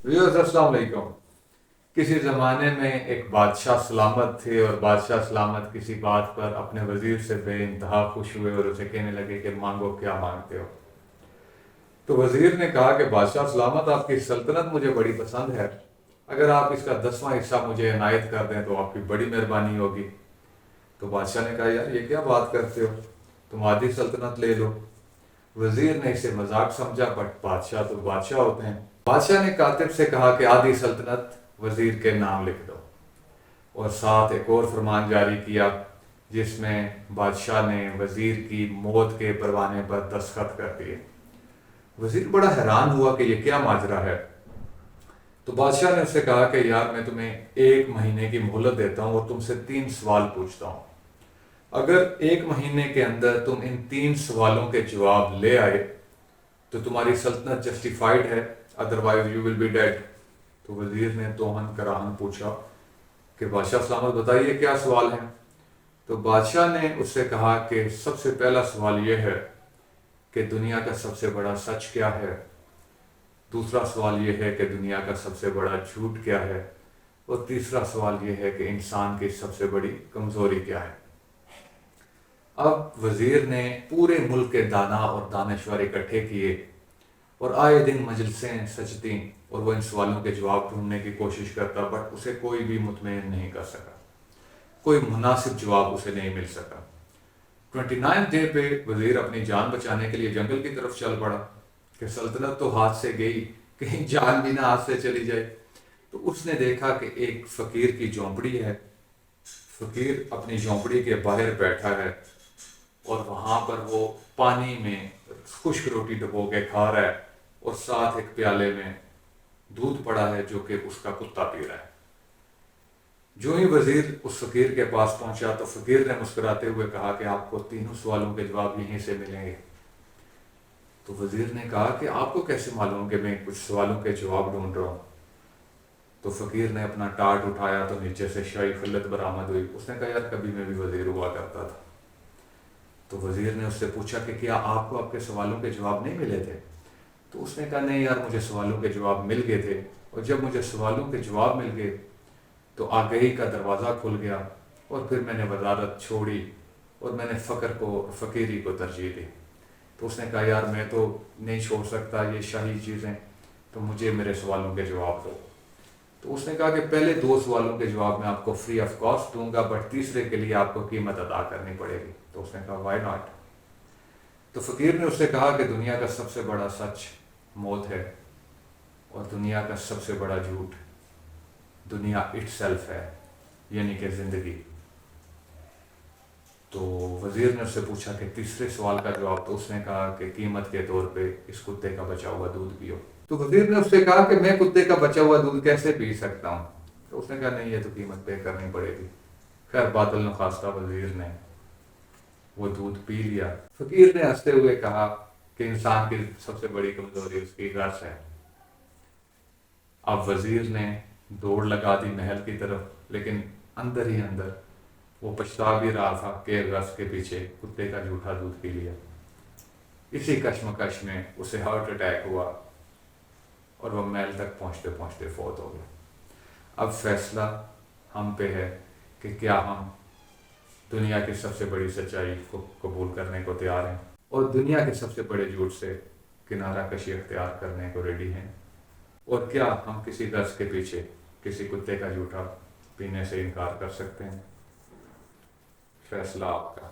Viewers السلام علیکم۔ کسی زمانے میں ایک بادشاہ سلامت تھے اور بادشاہ سلامت کسی بات پر اپنے وزیر سے بے انتہا خوش ہوئے اور اسے کہنے لگے کہ مانگو کیا مانگتے ہو۔ تو وزیر نے کہا کہ بادشاہ سلامت، آپ کی سلطنت مجھے بڑی پسند ہے، اگر آپ اس کا 10واں حصہ مجھے عنایت کر دیں تو آپ کی بڑی مہربانی ہوگی۔ تو بادشاہ نے کہا یار یہ کیا بات کرتے ہو، تم آدھی سلطنت لے لو۔ وزیر نے اسے مذاق سمجھا، بٹ بادشاہ تو بادشاہ ہوتے ہیں۔ بادشاہ نے کاتب سے کہا کہ آدھی سلطنت وزیر کے نام لکھ دو، اور ساتھ ایک اور فرمان جاری کیا جس میں بادشاہ نے وزیر کی موت کے پروانے پر دستخط کر دیے۔ وزیر بڑا حیران ہوا کہ یہ کیا ماجرا ہے۔ تو بادشاہ نے اس سے کہا کہ یار میں تمہیں 1 مہینے کی مہلت دیتا ہوں اور تم سے 3 سوال پوچھتا ہوں، اگر 1 مہینے کے اندر تم ان 3 سوالوں کے جواب لے آئے تو تمہاری سلطنت جسٹیفائڈ ہے، otherwise you will be dead. تو وزیر نے توہن کراہن پوچھا کہ بادشاہ سلامت بتائیے کیا سوال ہیں۔ تو بادشاہ نے اس سے کہا کہ سب سے پہلا سوال یہ ہے کہ دنیا کا سب سے بڑا سچ کیا ہے، دوسرا سوال یہ ہے کہ دنیا کا سب سے بڑا جھوٹ کیا ہے، اور تیسرا سوال یہ ہے کہ انسان کی سب سے بڑی کمزوری کیا ہے۔ اب وزیر نے پورے ملک کے دانا اور دانشور اکٹھے کیے اور آئے دن مجلسیں سجتیں اور وہ ان سوالوں کے جواب ڈھونڈنے کی کوشش کرتا، بٹ اسے کوئی بھی مطمئن نہیں کر سکا، کوئی مناسب جواب اسے نہیں مل سکا۔ 29 ڈے پہ وزیر اپنی جان بچانے کے لیے جنگل کی طرف چل پڑا کہ سلطنت تو ہاتھ سے گئی، کہیں جان بھی نہ ہاتھ سے چلی جائے۔ تو اس نے دیکھا کہ ایک فقیر کی جھونپڑی ہے، فقیر اپنی جھونپڑی کے باہر بیٹھا ہے اور وہاں پر وہ پانی میں خشک روٹی ڈبو کے کھا رہا ہے اور ساتھ ایک پیالے میں دودھ پڑا ہے جو کہ اس کا کتا پی رہا ہے۔ جو ہی وزیر اس فقیر کے پاس پہنچا تو فقیر نے مسکراتے ہوئے کہا کہ آپ کو 3 سوالوں کے جواب یہیں سے ملیں گے۔ تو وزیر نے کہا کہ آپ کو کیسے معلوم کہ میں کچھ سوالوں کے جواب ڈھونڈ رہا ہوں؟ تو فقیر نے اپنا ٹاٹ اٹھایا تو نیچے سے شاہی خلت برآمد ہوئی۔ اس نے کہا یار کبھی میں بھی وزیر ہوا کرتا تھا۔ تو وزیر نے اس سے پوچھا کہ کیا آپ کو آپ کے سوالوں کے جواب نہیں ملے تھے؟ تو اس نے کہا نہیں یار مجھے سوالوں کے جواب مل گئے تھے، اور جب مجھے سوالوں کے جواب مل گئے تو آگہی کا دروازہ کھل گیا اور پھر میں نے وزارت چھوڑی اور میں نے فقر کو، فقیری کو ترجیح دی۔ تو اس نے کہا یار میں تو نہیں چھوڑ سکتا یہ شاہی چیزیں، تو مجھے میرے سوالوں کے جواب دو۔ تو اس نے کہا کہ پہلے 2 سوالوں کے جواب میں آپ کو فری آف کاسٹ دوں گا، بٹ تیسرے کے لیے آپ کو قیمت ادا کرنی پڑے گی۔ تو اس نے کہا وائی ناٹ۔ تو فقیر نے اس سے کہا کہ دنیا کا سب سے بڑا سچ موت ہے، اور دنیا کا سب سے بڑا جھوٹ دنیا اٹ سیلف ہے، یعنی کہ زندگی۔ تو وزیر نے اس سے پوچھا کہ تیسرے سوال کا جواب؟ تو اس نے کہا کہ قیمت کے طور پہ اس کتے کا بچا ہوا دودھ پیو۔ تو وزیر نے اس سے کہا کہ میں کتے کا بچا ہوا دودھ کیسے پی سکتا ہوں؟ تو اس نے کہا نہیں یہ تو قیمت پے کرنی پڑے گی۔ خیر باطل نخواستہ وزیر نے وہ دودھ پی لیا۔ فقیر نے ہنستے ہوئے کہا کہ انسان کی سب سے بڑی کمزوری اس کی غرض ہے۔ اب وزیر نے دوڑ لگا دی محل کی طرف، لیکن اندر ہی اندر وہ پچھتا بھی رہا تھا کہ غرض کے پیچھے کتے کا جھوٹا دودھ پی لیا۔ اسی کشمکش میں اسے ہارٹ اٹیک ہوا اور وہ محل تک پہنچتے پہنچتے فوت ہو گیا۔ اب فیصلہ ہم پہ ہے کہ کیا ہم دنیا کی سب سے بڑی سچائی کو قبول کرنے کو تیار ہیں اور دنیا کے سب سے بڑے جھوٹ سے کنارہ کشی اختیار کرنے کو ریڈی ہیں، اور کیا ہم کسی غرض کے پیچھے کسی کتے کا جھوٹا پینے سے انکار کر سکتے ہیں؟ فیصلہ آپ کا۔